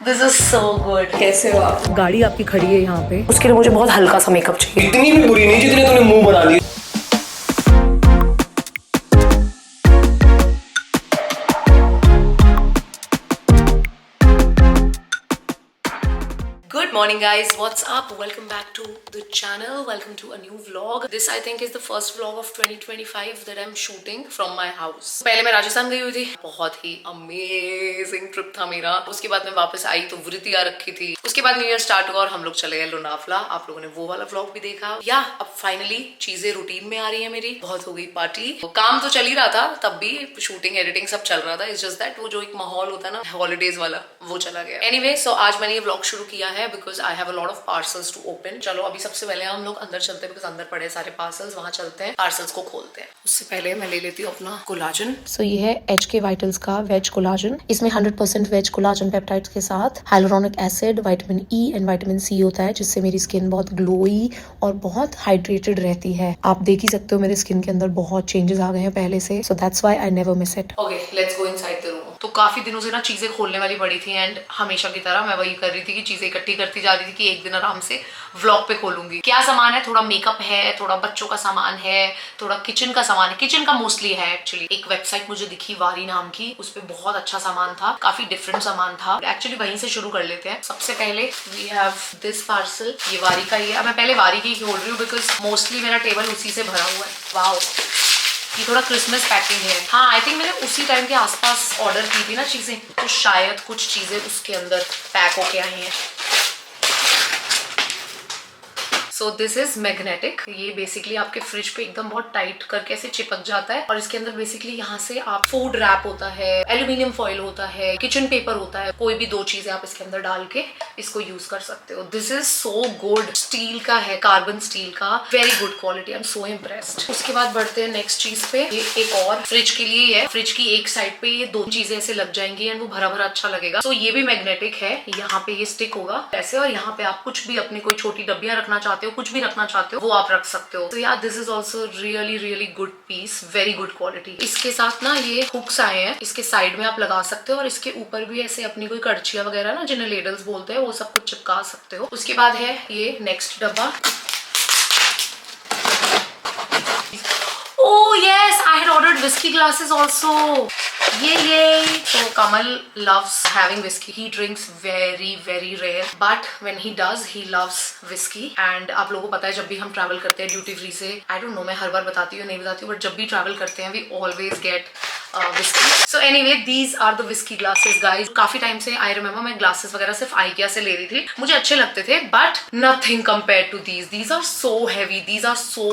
This is so good. कैसे हो आप? गाड़ी आपकी खड़ी है यहाँ पे। उसके लिए मुझे बहुत हल्का सा मेकअप चाहिए। इतनी भी बुरी नहीं जितने तूने मुंह बना दिया। Good morning guys, what's up? Welcome back to the channel. Welcome to a new vlog. This I think is the first vlog of 2025 that I'm shooting from my house. पहले मैं राजस्थान गई हुई थी, बहुत ही अमेजिंग ट्रिप था मेरा। उसके बाद मैं वापस आई तो वृत्ति आ रखी थी। उसके बाद न्यू ईयर स्टार्ट हुआ और हम लोग चले गए लोनावला। आप लोगों ने वो वाला व्लॉग भी देखा। या अब फाइनली चीजें रूटीन में आ रही है मेरी। बहुत हो गई पार्टी। काम तो चल ही रहा था, तब भी शूटिंग एडिटिंग सब चल रहा था। इट्स जस्ट दैट वो जो एक माहौल होता है ना हॉलीडेज वाला, वो चला गया। एनीवे, सो आज मैंने ये व्लॉग शुरू किया है because I have a lot of parcels to open. चलो अभी सबसे पहले हम लोग अंदर चलते हैं बिकॉज अंदर पड़े सारे पार्सल्स, वहां चलते हैं, पार्सल्स को खोलते हैं। उससे पहले मैं ले लेती हूँ अपना कोलाजन। सो ये है HK वाइटल्स का वेज कोलाजन। इसमें 100% वेज कोलाजन पेप्टाइड्स के साथ hyaluronic acid, vitamin E and vitamin C होता है, जिससे मेरी स्किन बहुत ग्लोई और बहुत हाइड्रेटेड रहती है। आप देख ही सकते हो मेरे स्किन के अंदर बहुत चेंजेस आ गए हैं पहले से, so that's why I never miss it. Okay, let's go inside the room. तो काफी दिनों से ना चीजें खोलने वाली पड़ी थी एंड हमेशा की तरह मैं वही कर रही थी कि चीजें इकट्ठी करती जा रही थी कि एक दिन आराम से व्लॉग पे खोलूंगी। क्या सामान है? थोड़ा मेकअप है, थोड़ा बच्चों का सामान है, थोड़ा किचन का सामान है। किचन का मोस्टली है एक्चुअली। एक वेबसाइट मुझे दिखी वारी नाम की, उस पे बहुत अच्छा सामान था, काफी डिफरेंट सामान था। एक्चुअली वहीं से शुरू कर लेते हैं। सबसे पहले वी हैव दिस पार्सल। ये वारी का ही है। मैं पहले वारी की खोल रही हूँ बिकॉज मोस्टली मेरा टेबल उसी से भरा हुआ है। वाओ, ये थोड़ा क्रिसमस पैकिंग है। हाँ, आई थिंक मैंने उसी टाइम के आसपास ऑर्डर की थी ना चीजें, तो शायद कुछ चीजें उसके अंदर पैक होके आई हैं। सो दिस इज मैग्नेटिक। ये बेसिकली आपके फ्रिज पे एकदम बहुत टाइट करके ऐसे चिपक जाता है और इसके अंदर बेसिकली यहाँ से आप फूड रैप होता है, एल्यूमिनियम फॉइल होता है, किचन पेपर होता है, कोई भी दो चीजें आप इसके अंदर डाल के इसको यूज कर सकते हो। This is so good. Steel का है, कार्बन स्टील का, very good quality. I am so impressed. उसके बाद बढ़ते हैं नेक्स्ट चीज पे। ये एक और फ्रिज के लिए है। फ्रिज की एक साइड पे ये दो चीजें ऐसे लग जाएंगी एंड वो भरा भरा अच्छा लगेगा। तो ये भी मैग्नेटिक है। यहाँ पे ये स्टिक होगा ऐसे और यहाँ पे आप कुछ भी अपनी कोई छोटी डब्बियां रखना चाहते हो, कुछ भी रखना चाहते हो, वो आप रख सकते हो। तो यार this is also really really good piece, very good quality. इसके साथ ना ये हुक्स आए हैं, इसके साइड में आप लगा सकते हो और इसके ऊपर भी ऐसे अपनी कोई कड़छियां वगैरह ना, जिन्हें लेडल्स बोलते हैं, वो सब कुछ चिपका सकते हो। उसके बाद है ये नेक्स्ट डब्बा। Oh yes, I had ordered whiskey glasses also. Yay! So Kamal loves having whiskey. He drinks very very rare, but when he does, he loves whiskey. And आप लोगों को पता है जब भी हम ट्रैवल करते हैं ड्यूटी फ्री से, I don't know मैं हर बार बताती हूँ नहीं बताती हूँ, but जब भी ट्रैवल करते हैं we always get whiskey. So anyway, these are the whiskey glasses, guys. काफी टाइम से I remember मैं glasses वगैरह सिर्फ IKEA से ले रही थी, मुझे अच्छे लगते थे, but nothing compared to these. These are so heavy. These are so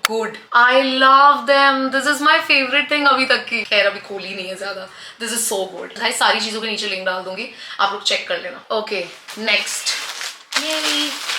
good. I love them. This is my favorite thing अभी तक की। खैर अभी खोली नहीं है ज्यादा। This is so good. भाई सारी चीजों के नीचे लिंक डाल दूंगी, आप लोग चेक कर लेना। Okay, next.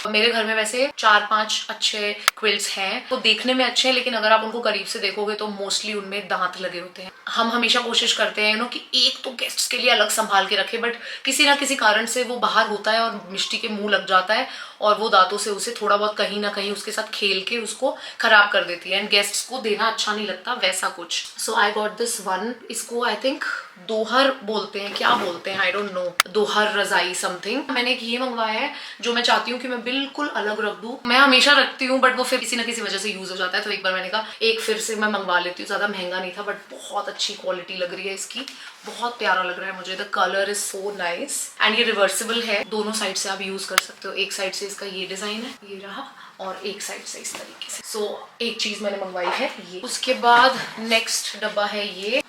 मेरे घर में वैसे 4-5 अच्छे क्विल्ट्स हैं, तो देखने में अच्छे हैं, लेकिन अगर आप उनको करीब से देखोगे तो मोस्टली उनमें दांत लगे होते हैं। हम हमेशा कोशिश करते हैं कि एक तो गेस्ट्स के लिए अलग संभाल के रखे, बट किसी ना किसी कारण से वो बाहर होता है और मिष्टी के मुंह लग जाता है और वो दांतों से उसे थोड़ा बहुत कहीं ना कहीं उसके साथ खेल के उसको खराब कर देती है एंड गेस्ट्स को देना अच्छा नहीं लगता, वैसा कुछ। सो आई गॉट दिस वन। इसको आई थिंक दोहर बोलते हैं, क्या बोलते हैं आई डोंट नो, दोहर रजाई समथिंग। मैंने एक ये मंगवाया है जो मैं चाहती हूँ कि मैं बिल्कुल अलग रख दूं। मैं हमेशा रखती हूँ बट वो फिर किसी ना किसी वजह से यूज हो जाता है, तो एक बार मैंने कहा एक फिर से मैं मंगवा लेती हूँ। ज्यादा महंगा नहीं था बट बहुत अच्छी क्वालिटी लग रही है इसकी, बहुत प्यारा लग रहा है मुझे। The colour is so nice and ये रिवर्सिबल है, दोनों साइड से आप यूज कर सकते हो। एक साइड से इसका ये डिजाइन है, ये रहा, और एक साइड से इस तरीके से। सो एक चीज मैंने मंगवाई है ये। उसके बाद नेक्स्ट डब्बा है ये।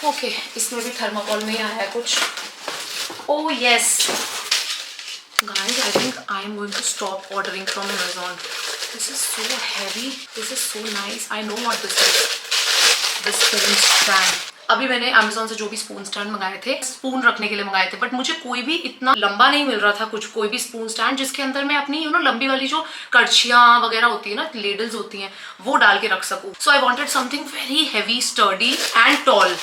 ओके, इसमें भी थर्माकोल में ही आया है कुछ। Oh yes guys, I think I am going to stop ordering from Amazon. This is so heavy. This is so nice. I know what this is. The spoon stand. अभी मैंने Amazon से जो भी spoon stand मंगाए थे, spoon रखने के लिए मंगाए थे, बट मुझे कोई भी इतना लंबा नहीं मिल रहा था कोई भी स्पून स्टैंड जिसके अंदर मैं अपनी लंबी वाली जो कड़छियाँ वगैरह होती है ना, लेडल्स होती हैं, वो डाल के रख सकूँ। So I wanted something very heavy, sturdy and tall.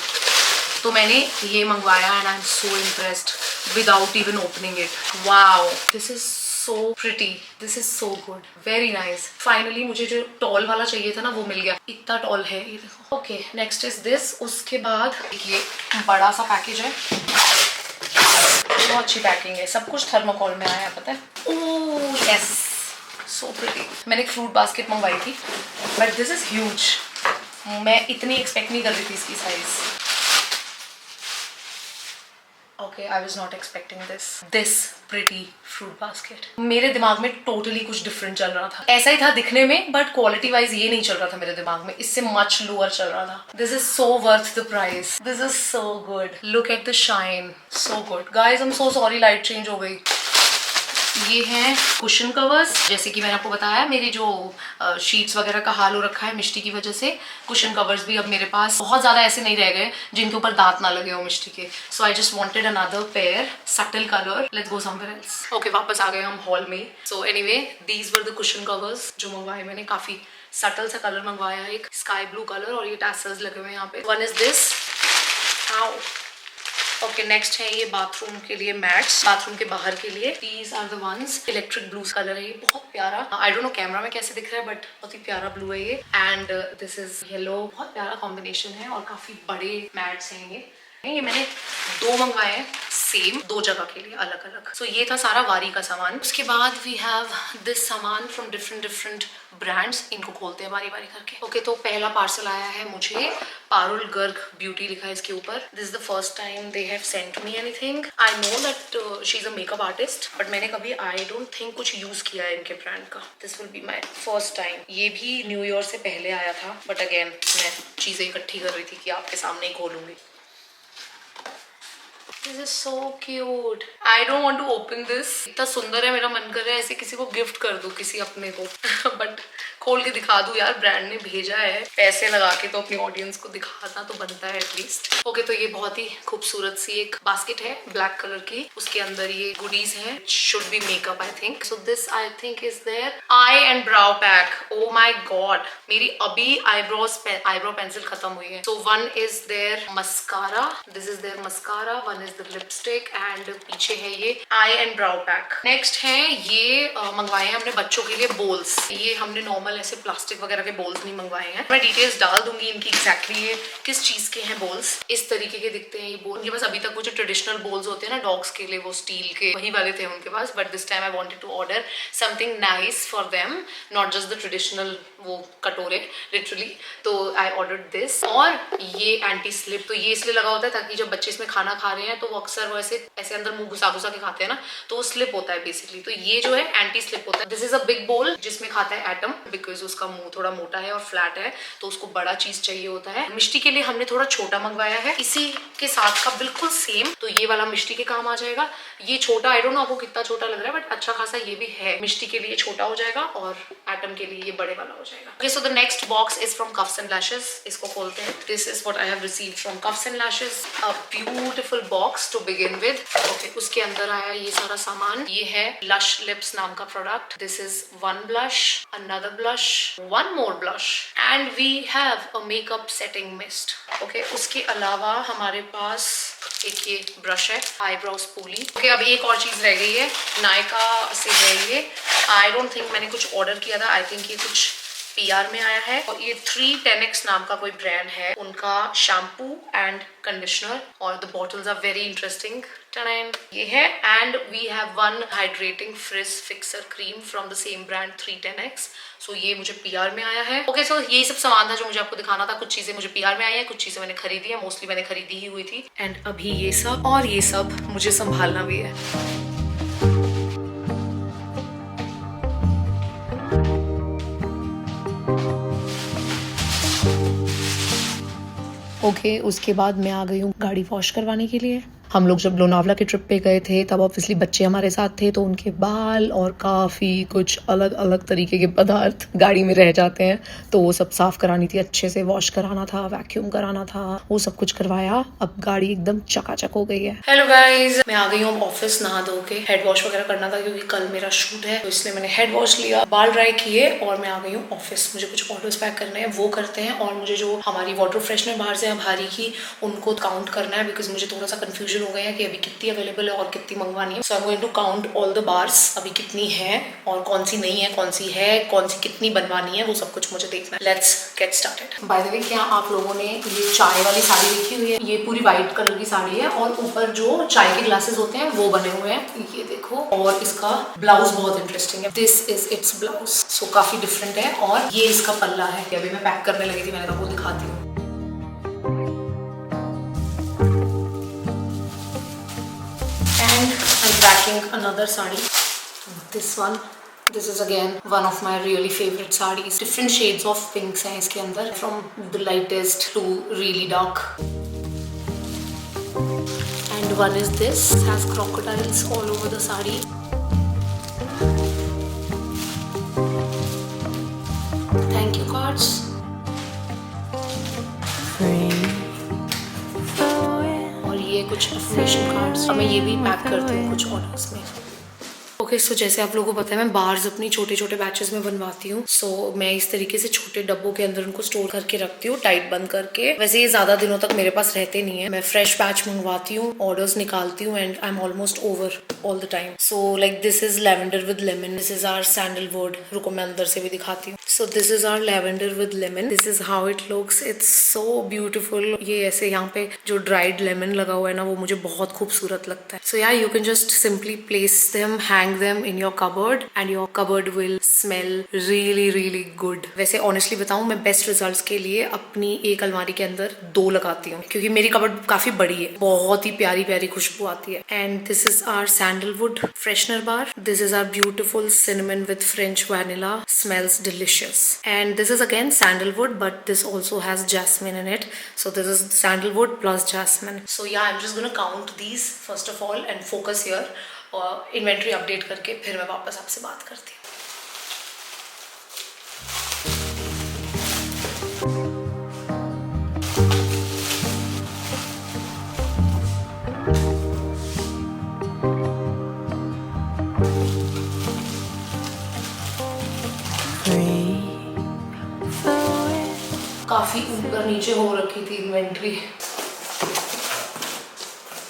तो मैंने ये मंगवाया and I am so impressed without even opening it. Wow, this is so pretty. This is so good. Very nice. Finally मुझे जो टॉल वाला चाहिए था ना वो मिल गया. इतना टॉल है ये देखो. Okay, next is this. उसके बाद ये बड़ा सा पैकेज है. बहुत अच्छी पैकिंग है. सब कुछ थर्मोकॉल में आया है पता है. Oh yes, so pretty. मैंने एक फ्रूट बास्केट मंगवाई थी, but this is huge. मैं इतनी एक्सपेक्ट नहीं कर रही थी इसकी size. Okay, I was not expecting this pretty fruit basket. मेरे दिमाग में टोटली कुछ डिफरेंट चल रहा था. ऐसा ही था दिखने में, बट क्वालिटी वाइज ये नहीं चल रहा था मेरे दिमाग में. इससे मच लोअर चल रहा था. This is so worth the price. This is so good. Look at the shine. So good. Guys, I'm so sorry light change हो गई. ये हैं कुशन कवर्स. जैसे कि मैंने आपको बताया मेरी जो शीट्स वगैरह का हाल हो रखा है मिष्टी की वजह से, कुशन कवर्स भी अब मेरे पास बहुत ज़्यादा ऐसे नहीं रह गए जिनके ऊपर दांत ना लगे हो मिष्टी के. So I just wanted another pair, subtle colour. Let's go somewhere else. Okay, वापस आ गए हम हॉल में. So anyway, these were the cushion covers जो मंगवाए मैंने. काफ़ी सटल सा कलर मंगवाया है, एक स्काई ब्लू कलर, और ये टैसल्स लगे हुए हैं यहाँ पे. One is this. How okay, next है ये बाथरूम के लिए मैट्स, बाथरूम के बाहर के लिए. These are the ones. Electric blue colour है ये, बहुत प्यारा. आई डोंट नो कैमरा में कैसे दिख रहा है, बट बहुत ही प्यारा ब्लू है ये. And this is yellow. बहुत प्यारा कॉम्बिनेशन है और काफी बड़े मैट्स हैं ये मैंने 2 मंगवाए हैं सेम, 2 जगह के लिए अलग अलग. सो ये था सारा वारी का सामान. उसके बाद वी हैव दिस सामान फ्रॉम डिफरेंट ब्रांड्स. इनको खोलते हैं बारी बारी करके. ओके, तो पहला पार्सल आया है मुझे. पारुल गर्ग ब्यूटी लिखा है इसके ऊपर. This is the first time they have sent me anything. I know that she is a makeup artist, but मैंने कभी आई डोंट थिंक कुछ यूज किया है इनके ब्रांड का. This will be my first time. ये भी न्यू ईयर से पहले आया था, बट अगेन मैं चीजें इकट्ठी कर रही थी कि आपके सामने ही खोलूंगी. This is so cute. I don't want to open this. इतना सुंदर है, मेरा मन कर रहा है ऐसे किसी को गिफ्ट कर दूं, किसी अपने को. बट खोल के दिखा दूं यार, ब्रांड ने भेजा है, पैसे लगा के तो अपनी ऑडियंस को दिखाना तो बनता है एटलीस्ट. ओके, तो ये बहुत ही खूबसूरत सी एक बास्केट है ब्लैक कलर की. उसके अंदर ये गुडीज हैं. Should be makeup I think. So this I think is their eye and brow pack. Oh my god, मेरी अभी आईब्रो पेंसिल खत्म हुई है. So one is there mascara. This is there mascara. One is the lipstick and पीछे है ये eye and brow pack. Next है ये मंगवाए हैं हमने बच्चों के लिए बोल्स. ये हमने नॉर्मल ऐसे प्लास्टिक वगैरह के बोल्स नहीं मंगवाए हैं. मैं डिटेल्स डाल दूंगी इनकी एग्जैक्टली ये किस चीज के हैं बोल्स. इस तरीके के दिखते हैं ये बोल. उनके पास अभी तक वो जो ट्रेडिशनल बोल्स होते हैं ना डॉग्स के लिए, वो स्टील के वही वाले थे उनके पास. But this time I wanted to order something nice for them, not just the traditional वो कटोरे लिटरली. तो आई ऑर्डर्ड दिस. और ये एंटी स्लिप. तो ये इसलिए लगा होता है ताकि जब बच्चे इसमें खाना खा रहे हैं तो वो अक्सर वो ऐसे अंदर मुंह घुसा के खाते हैं ना, तो वो स्लिप होता है बेसिकली. तो ये जो है एंटी स्लिप होता है. दिस इज अ बिग बोल जिसमें खाता है एटम, बिकॉज उसका मुंह थोड़ा मोटा है और फ्लैट है, तो उसको बड़ा चीज चाहिए होता है. मिष्टी के लिए हमने थोड़ा छोटा मंगवाया है, इसी के साथ का बिल्कुल सेम. तो ये वाला मिष्टी के काम आ जाएगा. ये छोटा, आई डोंट नो आपको कितना छोटा लग रहा है, बट अच्छा खासा ये भी है. मिष्टी के लिए छोटा हो जाएगा और एटम के लिए ये बड़े वाला हो जाएगा. Okay, so the next box is from Cuffs and Lashes. इसको खोलते हैं. This is what I have received from Cuffs and Lashes. A beautiful box to begin with. Okay, उसके अंदर आया ये सारा सामान. ये है लश लिप्स नाम का product. This is one blush, another blush, one more blush, and we have a makeup setting mist. Okay, उसके अलावा हमारे पास एक ये ब्रश है, आईब्रो स्पूली. ओके, अब एक और चीज रह गई है, नायका से है ये. आई डोंट थिंक मैंने कुछ ऑर्डर किया था. आई थिंक ये कुछ PR में आया है. और ये 310X नाम का कोई ब्रांड है, उनका शैम्पू एंड कंडीशनर. और the bottles are very interesting. ये है. And we have one hydrating frizz fixer cream from the same brand 310X. So ये मुझे PR में आया है. ओके, सो यही सब सामान था जो मुझे आपको दिखाना था. कुछ चीजें मुझे PR में आई है, कुछ चीजें मैंने खरीदी है. मोस्टली मैंने खरीदी ही हुई थी. एंड अभी ये सब और ये सब मुझे संभालना भी है. ओके, उसके बाद मैं आ गई हूँ गाड़ी वॉश करवाने के लिए. हम लोग जब लोनावला के ट्रिप पे गए थे तब ऑब्वियसली बच्चे हमारे साथ थे, तो उनके बाल और काफ़ी कुछ अलग अलग तरीके के पदार्थ गाड़ी में रह जाते हैं, तो वो सब साफ करानी थी, अच्छे से वॉश कराना था, वैक्यूम कराना था, वो सब कुछ करवाया. अब गाड़ी एकदम चकाचक हो गई है. हेलो गाइज, मैं आ गई हूँ ऑफिस नहा धो के. हेड वॉश वगैरह करना था क्योंकि कल मेरा शूट है, तो इसलिए मैंने हेड वॉश लिया, बाल ड्राई किए और मैं आ गई हूँ ऑफिस. मुझे कुछ ऑर्डर्स पैक करने हैं, वो करते हैं. और मुझे जो हमारी वाटर फ्रेशनर बाहर से भारी की उनको काउंट करना है, बिकॉज मुझे थोड़ा सा कंफ्यूजन कंफ्यूजन हो गया है कि अभी कितनी अवेलेबल है और कितनी मंगवानी है. So I am going to count all the bars, अभी कितनी है और कौन सी नहीं है, कौन सी कितनी बनवानी है, वो सब कुछ मुझे देखना है. Let's get started. By the way, क्या आप लोगों ने ये चाय वाली साड़ी देखी हुई है? ये पूरी व्हाइट कलर की साड़ी है और ऊपर जो चाय के ग्लासेस होते हैं वो बने हुए हैं, ये देखो. और इसका ब्लाउज बहुत इंटरेस्टिंग है. This is it's blouse. So काफी डिफरेंट है. और ये इसका पल्ला है. अभी मैं पैक करने लगी थी, मैंने कहा वो दिखाती हूँ. And I'm packing another sari. This one. This is again one of my really favorite sarees. Different shades of pinks हैं इसके अंदर, from the lightest to really dark. And one is this. It has crocodiles all over the sari. Thank you cards. और ये कुछ affirmation cards. अब मैं ये भी पैक करती हूँ कुछ ऑर्डर्स में. ओके, सो जैसे आप लोगों को पता है मैं बार्स अपनी छोटे छोटे बैचेस में बनवाती हूँ. सो मैं इस तरीके से छोटे डब्बों के अंदर उनको स्टोर करके रखती हूँ, टाइट बंद करके. वैसे ये ज्यादा दिनों तक मेरे पास रहते नहीं है. मैं फ्रेश बैच मंगवाती हूँ, ऑर्डर्स निकालती हूँ and I am almost over all the time. So like this is lavender with lemon. This is our sandalwood. रुको मैं अंदर से भी दिखाती हूँ. So this is our lavender with lemon. This is how it looks. It's so beautiful. ये ऐसे यहाँ पे जो ड्राइड लेमन लगा हुआ है ना, वो मुझे बहुत खूबसूरत लगता है. सो या you can just simply place them, hang them in your cupboard and your cupboard will smell really really good. वैसे honestly बताऊं, मैं best results के लिए अपनी एक अलमारी के अंदर 2 लगाती हूँ, क्योंकि मेरी cupboard काफी बड़ी है. बहुत ही प्यारी प्यारी खुशबू आती है. And this is our sandalwood freshener bar. This is our beautiful cinnamon with French vanilla. Smells delicious. And this is again sandalwood, but this also has jasmine in it. So this is sandalwood plus jasmine. So yeah, I'm just gonna count these first of all and focus here. और inventory update करके फिर मैं वापस आपसे बात करती हूँ. काफी ऊपर नीचे हो रखी थी इन्वेंट्री.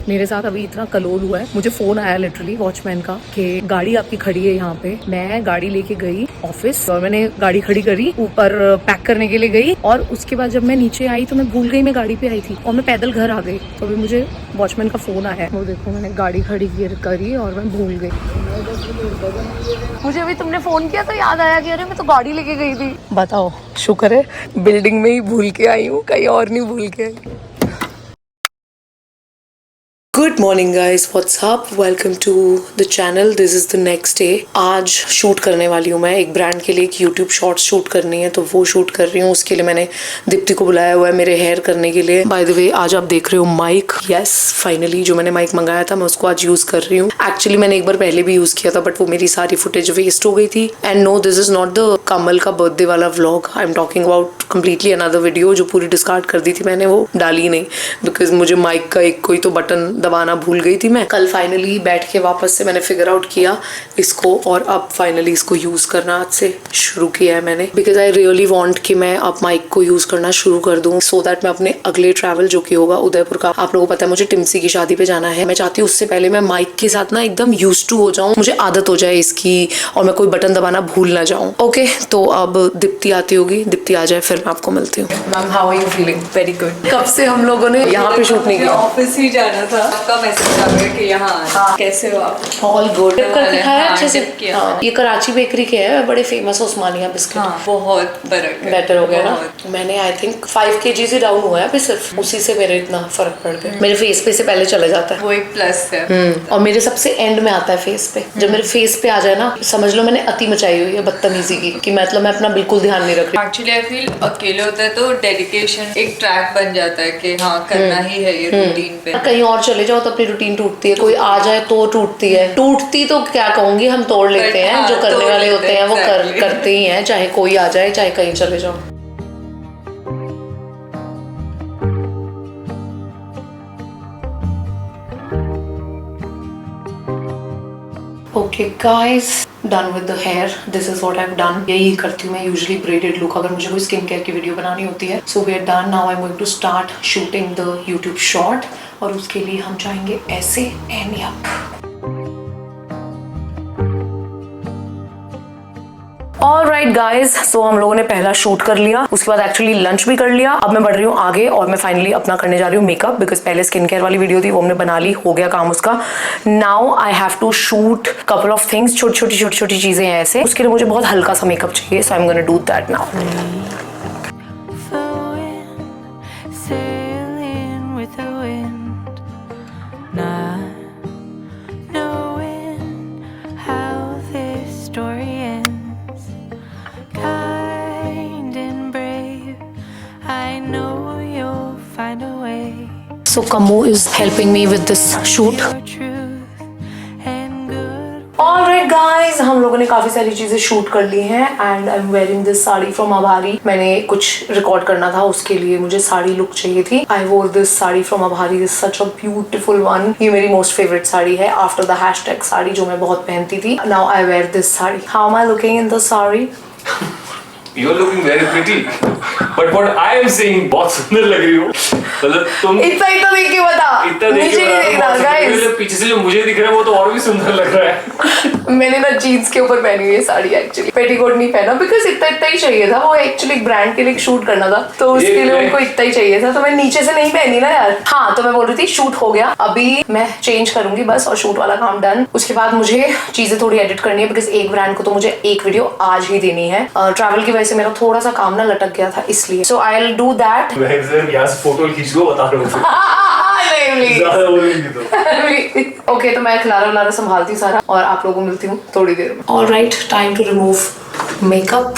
मेरे साथ अभी इतना कलोल हुआ है. मुझे फोन आया लिटरली वॉचमैन का कि गाड़ी आपकी खड़ी है यहाँ पे. मैं गाड़ी लेके गई ऑफिस और मैंने गाड़ी खड़ी करी, ऊपर पैक करने के लिए गई और उसके बाद जब मैं नीचे आई तो मैं भूल गई मैं गाड़ी पे आई थी और मैं पैदल घर आ गई. तो अभी मुझे वॉचमैन का फोन आया है. वो देखो, मैंने गाड़ी खड़ी करी और मैं भूल गई. मुझे अभी तुमने फोन किया तो याद आया कि अरे मैं तो गाड़ी लेके गई थी. बताओ, शुक्र है बिल्डिंग में ही भूल के आई हूँ, कहीं और नहीं भूल के आई. Good morning guys, what's up, welcome to the channel. This is the next day. आज शूट करने वाली हूँ मैं एक ब्रांड के लिए, एक यूट्यूब शॉर्ट्स शूट करनी है, तो वो शूट कर रही हूँ. उसके लिए मैंने दीप्ति को बुलाया हुआ है मेरे हेयर करने के लिए. बाय द वे, आज आप देख रहे हो माइक. यस, फाइनली जो मैंने माइक मंगाया था मैं उसको आज यूज कर रही हूँ. एक्चुअली मैंने एक बार पहले भी यूज किया था, बट वो मेरी सारी फुटेज वेस्ट हो गई थी. And no, this is not the Kamal का बर्थडे वाला vlog. I am talking about completely another video जो पूरी डिस्कार्ड कर दी थी मैंने, वो डाली नहीं बिकॉज मुझे माइक का एक कोई तो बटन दबाना भूल गई थी मैं. कल फाइनली बैठ के वापस से मैंने फिगर आउट किया इसको और अब फाइनली इसको यूज करना आज से शुरू किया है मैंने, बिकॉज आई रियली वांट कि मैं अब माइक को यूज करना शुरू कर दूं सो दैट मैं अपने अगले ट्रैवल जो कि होगा उदयपुर का, आप लोगों को पता है मुझे टिम्सी की शादी पे जाना है, मैं चाहती हूँ उससे पहले मैं माइक के साथ ना एकदम यूज टू हो जाऊं, मुझे आदत हो जाए इसकी और मैं कोई बटन दबाना भूल ना जाऊं. ओके, तो अब दीप्ति आती होगी, दीप्ति आ जाए फिर मैं आपको मिलती हूँ. Ma'am, how are you feeling? Very good. कब से हम लोगों ने यहाँ पे शूट नहीं किया? ऑफिस ही जाना था, आपका मैसेज आ गया कि यहाँ हाँ. कैसे हो आप? All good. करके खाया अच्छे से? किया. हाँ. ये कराची बेकरी के है, बड़े फेमस उस्मानिया बिस्किट. हाँ, बहुत फर्क है. बेटर हो गया ना. बहुत. मैंने आई थिंक 5 kg से डाउन हुआ है अभी, सिर्फ उसी से मेरे इतना फर्क पड़ गया. मेरे फेस पे से पहले चले जाता है वो एक प्लस है. और मेरे सबसे एंड में आता है फेस पे. जब मेरे फेस पे आ जाए ना, समझ लो मैंने अति मचाई हुई है बदतमीजी की, कि मतलब मैं अपना बिल्कुल ध्यान नहीं रख रही. एक्चुअली आई फील अकेले होता है तो डेडिकेशन एक ट्रैक बन जाता है कि हाँ करना ही है ये रूटीन पे. कहीं और चले जाओ तो अपनी रूटीन टूटती है, कोई आ जाए तो टूटती है. टूटती तो क्या कहूंगी, हम तोड़ लेते हैं. हाँ, जो करने तोड़ वाले लेते होते हैं वो exactly. करते ही हैं, चाहे कोई आ जाए चाहे कहीं चले जाओ. Okay guys, done with the hair, this is what I have done. यही करती हूँ मैं यूजुअली, ब्रेडेड लुक अगर मुझे कोई स्किन केयर की वीडियो बनानी होती है। So we are done, now I am going to start shooting the YouTube short, और उसके लिए हम जाएंगे ऐसे and yup. Alright guys, so हम लोगों ने पहला शूट कर लिया, उसके बाद एक्चुअली लंच भी कर लिया। अब मैं बढ़ रही हूँ आगे और मैं फाइनली अपना करने जा रही हूँ मेकअप, बिकॉज पहले स्किन केयर वाली वीडियो थी वो हमने बना ली, हो गया काम उसका। Now I have to shoot couple of things, छोटी छोटी चीजें हैं ऐसे, उसके लिए मुझे बहुत हल्का सा मेकअप चाहिए, so I am gonna do that now. So Kammu is helping me with this shoot. Alright guys, हम लोगों ने काफी सारी चीजें शूट कर ली हैं and I am wearing this sari from Abhari. मैंने कुछ रिकॉर्ड करना था, उसके लिए मुझे साड़ी लुक चाहिए थी। I wore this sari from Abhari, this such a beautiful one. ये मेरी मोस्ट फेवरेट साड़ी है आफ्टर द हैशटैग साड़ी जो मैं बहुत पहनती थी। Now I wear this sari. How am I looking in the sari? You're looking very pretty, but what I am seeing बहुत सुंदर लग रही हो। मतलब तुम इतना देख के बता, नीचे नहीं देखना गाइस। पीछे से जो मुझे दिख रहा है वो तो और भी सुंदर लग रहा है। मैंने ना जीन्स के ऊपर पहनी हुई है साड़ी, एक्चुअली पेटीकोट नहीं पहना, बिकॉज इतना ही चाहिए था। वो एक्चुअली ब्रांड के लिए शूट करना था, तो उसके लिए उनको इतना ही चाहिए था, तो मैं नीचे से नहीं पहनी ना यार। हाँ, तो मैं बोल रही थी शूट हो गया, अभी मैं चेंज करूंगी बस और शूट वाला काम डन। उसके बाद मुझे चीजें थोड़ी एडिट करनी है, बिकॉज एक ब्रांड को तो मुझे एक वीडियो आज ही देनी है। ट्रैवल की वजह से मेरा थोड़ा सा काम ना लटक गया था, इसलिए सो आई विल डू दैट। यहाँ से फोटो खींच लो, बता रहा हूँ। ओके, तो मैं खिलारा संभालती हूँ सारा और आप लोगों को मिलती हूँ थोड़ी देर में। Alright, time to remove makeup.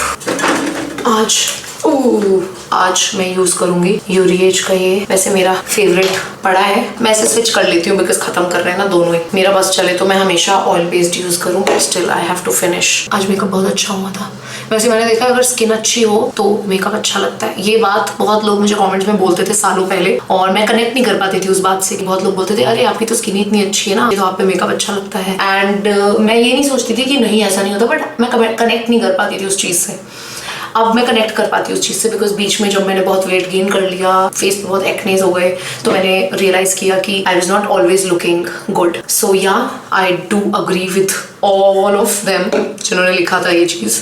आज मैं यूज करूंगी यूरिएज का ये, वैसे मेरा फेवरेट पड़ा है, मैं इसे स्विच कर लेती हूँ बिकॉज खत्म कर रहे हैं ना दोनों ही। मेरा बस चले तो मैं हमेशा ऑयल बेस्ड यूज करूँ, still I have to finish. आज मेकअप बहुत अच्छा हुआ था। वैसे मैंने देखा अगर स्किन अच्छी हो तो मेकअप अच्छा लगता है। ये बात बहुत लोग मुझे कमेंट्स में बोलते थे सालों पहले, और मैं कनेक्ट नहीं कर पाती थी उस बात से। कि बहुत लोग बोलते थे अरे आपकी तो स्किन इतनी अच्छी है ना, तो आप पे मेकअप अच्छा लगता है। एंड मैं ये नहीं सोचती थी कि नहीं ऐसा नहीं होता, बट मैं कनेक्ट नहीं कर पाती थी उस चीज से। अब मैं कनेक्ट कर पाती हूँ उस चीज़ से, बिकॉज बीच में जब मैंने बहुत वेट गेन कर लिया, फेस पे बहुत एक्नेज हो गए, तो मैंने रियलाइज किया कि I was not always looking good. So yeah, I do agree with all of them जिन्होंने लिखा था ये चीज़।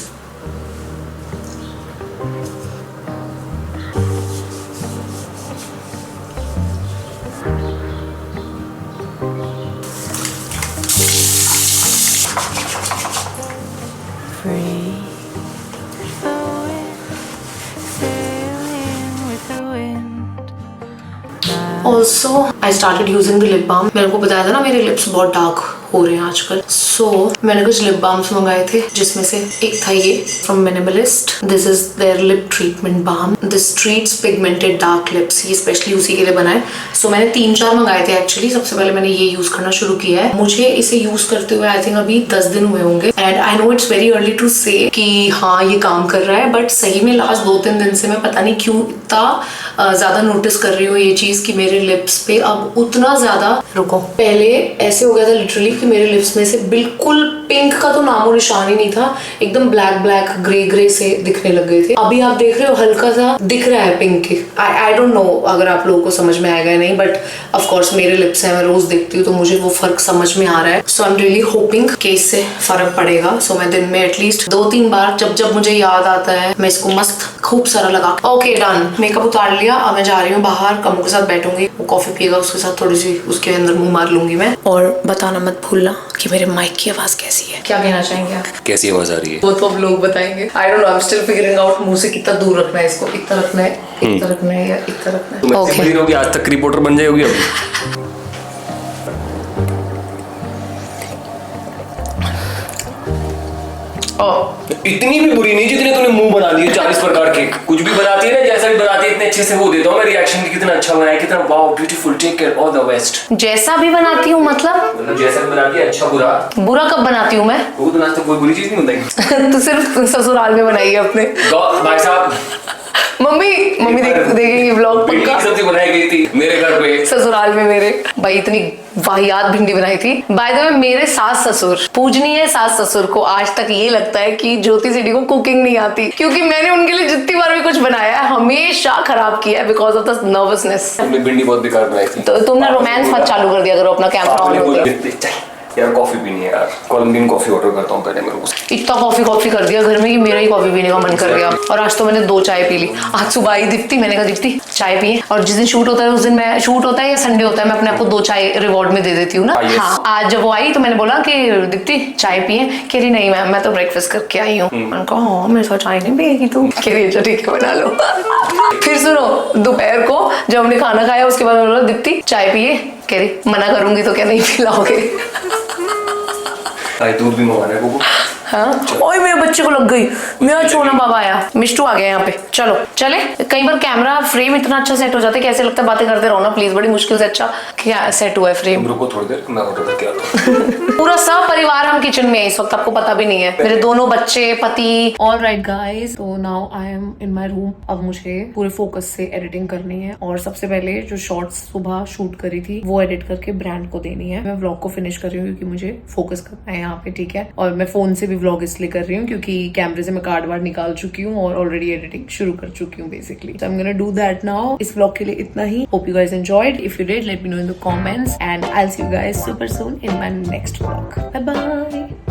Also, I started using the lip balm. मैंने को बताया था ना मेरे लिप्स बहुत डार्क हो रहे हैं आजकल। So, मैंने कुछ लिप बाम्स मंगाए थे, जिसमें से एक था ये from Minimalist. This is their lip treatment balm, this treats pigmented dark lips. ये स्पेशली उसी के लिए बना है। सो मैंने 3-4 मंगाए थे एक्चुअली। सबसे पहले मैंने ये यूज करना शुरू किया है। मुझे इसे यूज करते हुए आई थिंक अभी 10 दिन हुए होंगे, and I know it's very early to say कि हाँ ये काम कर रहा है, बट सही में लास्ट 2-3 दिन से मैं पता नहीं क्यों इतना ज्यादा नोटिस कर रही हूँ ये चीज कि मेरे लिप्स पे अब उतना ज्यादा, रुको, पहले ऐसे हो गया था लिटरली कि मेरे लिप्स में से बिल्कुल पिंक का तो नामो निशान ही नहीं था, एकदम ब्लैक ग्रे से दिखने लग गए थे। अभी आप देख रहे हो हल्का सा दिख रहा है पिंक। आई डोंट नो अगर आप लोगों को समझ में आएगा या नहीं, बट ऑफ कोर्स मेरे लिप्स है, मैं रोज देखती हूँ तो मुझे वो फर्क समझ में आ रहा है। So I am really hoping कि इससे फर्क पड़ेगा। सो मैं दिन में एटलीस्ट 2-3 बार जब मुझे याद आता है मैं इसको मस्त खूब सारा लगा। ओके डन, मेकअप उतार लिया। अब मैं जा रही हूँ बाहर, कमू के साथ बैठूंगी, वो कॉफी पिएगा, उसके साथ थोड़ी सी उसके अंदर मुंह मार लूंगी मैं। और बताना मत भूलना कि मेरे माइक की आवाज कैसी है। क्या कहना चाहेंगे आप? कैसी आवाज आ रही है वो तो अब लोग बताएंगे। I don't know, I am still figuring out मुंह से कितना दूर रखना है इसको। इतना रखना है, इतना रखना है या इतना रखना है। तुम ऐसे होगी आज तक रिपोर्टर बन जाओगी अब। इतनी भी बुरी नहीं जितने तूने मुंह बना दिए 40 प्रकार के। कुछ भी बनाती है ना, जैसा भी बनाती है इतने अच्छे से वो देता हूँ मैं रिएक्शन, कितना अच्छा बनाया, कितना wow beautiful, take care, all the best. जैसा भी बनाती हूँ मतलब जैसा भी बनाती है, अच्छा बुरा कब बनाती हूँ मैं? वो तो आज तक कोई बुरी चीज नहीं होती। तो सिर्फ ससुराल में बनाई है अपने। भाई साहब मम्मी देखेंगी व्लॉग भिंडी पक्का। की सब्जी बनाई गई थी मेरे घर पे ससुराल में मेरे भाई इतनी वाहियात भिंडी बनाई थी। बाय द वे मेरे सास ससुर, पूजनीय सास ससुर को आज तक ये लगता है कि ज्योति सेठी को कुकिंग नहीं आती, क्योंकि मैंने उनके लिए जितनी बार भी कुछ बनाया है हमेशा खराब किया है बिकॉज ऑफ द नर्वसनेस। तुमने भिंडी बहुत बेकार बनाई थी। तो तुमने रोमांस मत चालू कर दिया करो, अपना कैमरा ऑन हो गया। यार कॉफी पीनी है यार, कोलंबियन कॉफी ऑर्डर करता हूँ पहले मेरे को। इतना कॉफी कर दिया घर में कि मेरा ही कॉफी पीने का मन कर गया। और आज तो मैंने 2 चाय पी ली। आज सुबह आई दीप्ति, मैंने कहा दीप्ति चाय पिए, और जिस दिन शूट होता है उस दिन मैं, शूट होता है या संडे होता है, मैं अपने आप को 2 चाय रिवॉर्ड में दे देती हूँ ना। हाँ, आज जब वो आई तो मैंने बोला कि दीप्ति चाय पिए, कह रही नहीं मैम मैं तो ब्रेकफास्ट करके आई हूँ। मैंने कहा हाँ मेरे साथ चाय नहीं पिएगी तू? कह रही अच्छा ठीक है बना लो। फिर सुनो, दोपहर को जब हमने खाना खाया उसके बाद बोला दीप्ति चाय पिए, कह रही मना करूंगी तो क्या नहीं पिलाओगे? दूध भी मंगाना है को। हाँ, ओए मेरे बच्चे को लग गई, मेरा छोना बाबा आया, मिष्टू आ गया यहाँ पे। चलो चले। कई बार कैमरा फ्रेम इतना अच्छा सेट हो जाता है, कैसे लगता है बातें करते रहो ना प्लीज, बड़ी मुश्किल से अच्छा क्या सेट हुआ है फ्रेम। रुको थोड़ी देर, मैं ऑर्डर करके आता हूँ। पूरा सब परिवार हम किचन में है इस वक्त, आपको पता भी नहीं है। मेरे दोनों बच्चे, पति। ऑलराइट गाइस, तो now I M in my room. अब मुझे पूरे फोकस से एडिटिंग करनी है, और सबसे पहले जो शॉर्ट्स सुबह शूट करी थी वो एडिट करके ब्रांड को देनी है। मैं व्लॉग को फिनिश कर रही हूँ क्योंकि मुझे फोकस करना है यहाँ पे, ठीक है। और मैं फोन से भी व्लॉग इसलिए कर रही हूँ क्योंकि कैमरे से मैं कार्ड वार्ड निकाल चुकी हूँ और ऑलरेडी एडिटिंग शुरू कर चुकी हूँ basically. So I'm gonna do that now. इस व्लॉग के लिए इतना ही। Hope you guys enjoyed. If you did, let me know in the comments and I'll see you guys super soon in my next vlog. Bye bye.